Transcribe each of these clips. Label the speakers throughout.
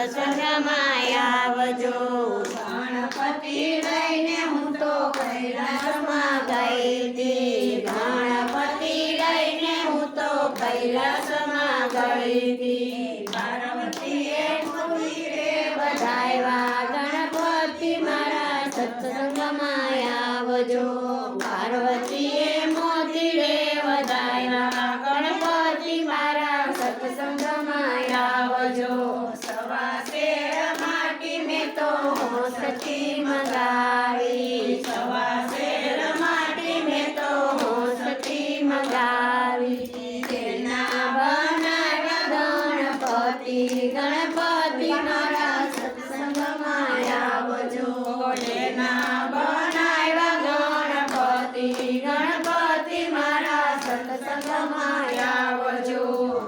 Speaker 1: સત્સંગમાં આવજો।
Speaker 2: ગણપતિ લઈને હું તો કૈલાસમાં ગઈ હતી।
Speaker 1: ગણપતિ લઈને હું તો કૈલાસમાં ગઈ હતી।
Speaker 2: પાર્વતીએ મંદિરે
Speaker 1: વધાવ્યા ગણપતિ મારા સત્સંગમાં આવજો। પાર્વતીએ મોતીડે વધાવ્યા ગણપતિ મારા સત્સંગમાં આવજો।
Speaker 2: સવા શેર માટી મેં તો
Speaker 1: હોંસથી મંગાવી
Speaker 2: સવા શેર
Speaker 1: માટી મેં તો હોંસથી મંગાવી। તેના બનાવ્યા ગણપતિ ગણપતિ મારા સત્સંગમાં આવજો।
Speaker 2: એના
Speaker 1: બનાવ્યા ગણપતિ ગણપતિ મારા સત્સંગમાં આવજો।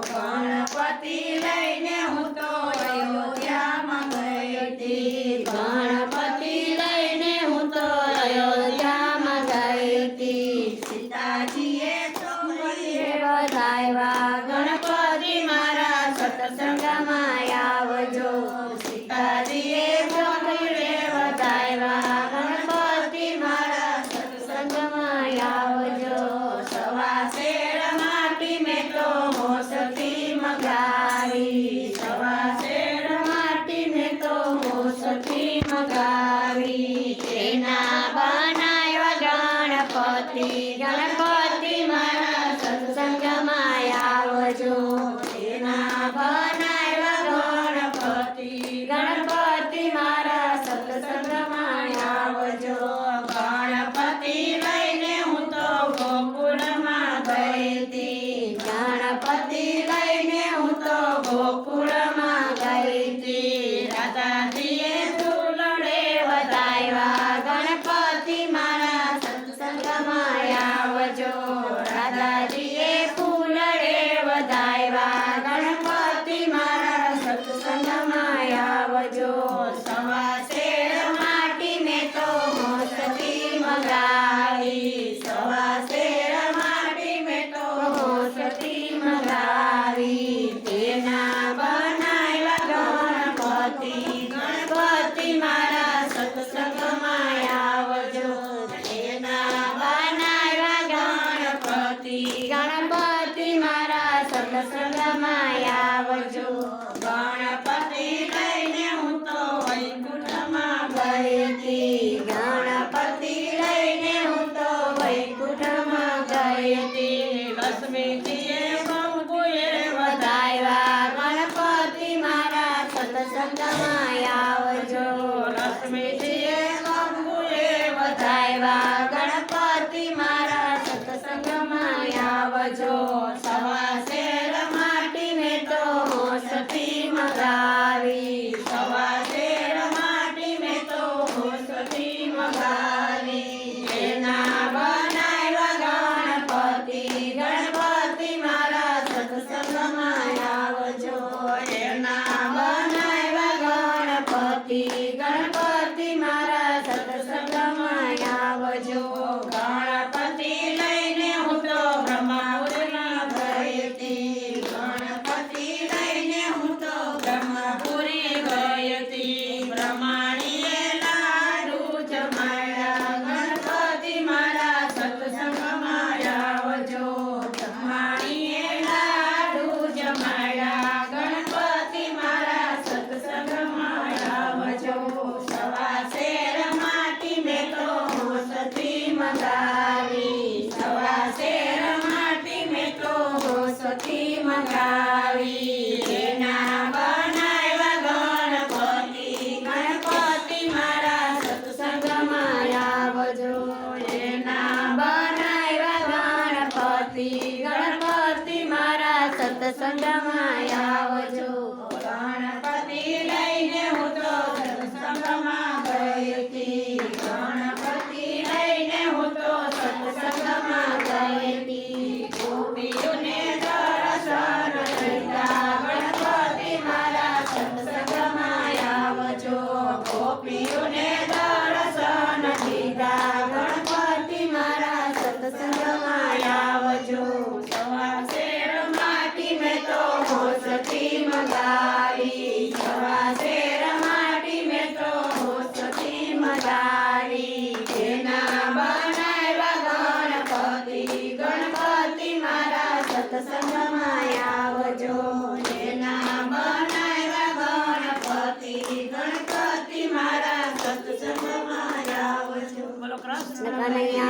Speaker 2: ગણપતિ લઈને હું તો અયોધ્યામાં ગઈ હતી।
Speaker 1: ગણપતિ લઈને હું તો અયોધ્યામાં ગઈ હતી।
Speaker 2: સીતાજીએ તો મંદિરે
Speaker 1: વધાવ્યા ગણપતિ મારા સત્સંગમાં આવજો। સીતાજીએ મંદિરે વધાવ્યા ગણપતિ મારા સત્સંગમાં આવજો।
Speaker 2: સવા શેર માટી મેં તો હોંસથી
Speaker 1: મંગાવી
Speaker 2: સવા શેર
Speaker 1: માટી મેં તો હોંસથી મંગાવી। તેના બનાવ્યા ગણપતિ ગણપતિ મારા સત્સંગમાં આવજો। તેના બનાવ્યા ગણપતિ ગણપતિ મારા સત્સંગમાં આવજો।
Speaker 2: ગણપતિ લઈને હું તો ગોકુળમાં ગઈ હતી।
Speaker 1: ગણપતિ લઈને હું તો ગોકુળમાં ગઈ હતી।
Speaker 2: રાધાજીએ
Speaker 1: ફૂલડે વધાવ્યા ગણપતિ મારા સત્સંગમાં આવજો। રાધાજીએ ફૂલડે વધાવ્યા ગણપતિ મારા સત્સંગમાં આવજો।
Speaker 2: સવા શેર
Speaker 1: માટી મેં તો હોંસથી મંગાવી
Speaker 2: સવા શેર માટી મેં તો
Speaker 1: હોંસથી મંગાવી। તેના બનાવ્યા ગણપતિ ગણપતિ મારા સત્સંગમાં આવજો। તેના બનાવ્યા ગણપતિ ગણપતિ મારા સત્સંગમાં આવજો।
Speaker 2: ગણપતિ લઈને હું તો વૈકુંઠમાં
Speaker 1: ગઈ હતી। ગણપતિ લઈને હું તો વૈકુંઠમાં ગઈ હતી।
Speaker 2: લક્ષ્મીજીએ કંકુએ
Speaker 1: વધાવ્યા ગણપતિ મારા સત્સંગમાં આવજો।
Speaker 2: લક્ષ્મીજીએ કંકુએ
Speaker 1: વધાવ્યા ગણપતિ મારા સત્સંગમાં આવજો।
Speaker 2: સવા શેર
Speaker 1: માટી મેં તો હોંસથી મંગાવી
Speaker 2: સવા શેર માટી મેં તો હોંસથી મંગાવી।
Speaker 1: તેના બનાવ્યા ગણપતિ ગણપતિ મારા સત્સંગમાં આવજો।
Speaker 2: એના
Speaker 1: બનાવ્યા ગણપતિ ગણપતિ મારા સત્સંગમાં આવજો।
Speaker 2: ગણપતિ લઈને હું તો બ્રહ્માપુરીમાં ગઈ હતી।
Speaker 1: ગણપતિ લઈને હું તો
Speaker 2: બ્રહ્માપુરી ગઈ હતી। બ્રહ્માણીએ લાડુ જમાડ્યા
Speaker 1: ગણપતિ મારા સત્સંગમાં આવજો।
Speaker 2: બ્રહ્માણીએ
Speaker 1: લાડુ જમાડ્યા ગણપતિ મારા સત્સંગમાં આવજો।
Speaker 2: સવા શેર
Speaker 1: માટી મેં તો હોંસથી મંગાવી
Speaker 2: સવા શેર
Speaker 1: માટી મેં તો હોંસથી મંગાવી। તેના બનાવ્યા ગણપતિ ગણપતિ મારા સત્સંગમાં આવજો। તેના બનાવ્યા ગણપતિ ગણપતિ મારા સત્સંગમાં આવજો।
Speaker 2: ગણપતિ લઈને હું તો સત્સંગમાં ગઈ હતી।
Speaker 1: ગણપતિ લઈને હું તો સત્સંગમાં ગઈ હતી।
Speaker 2: ગોપીઓને
Speaker 1: દર્શન લીધા ગણપતિ મારા સત્સંગમાં આવજો। ગોપીઓને દર્શન લીધા ગણપતિ મારા સત્સંગમાં આવજો।
Speaker 2: સવા શેર
Speaker 1: માટી મેં તો હોંસથી મંગાવી કૃષ્ણ કનૈયા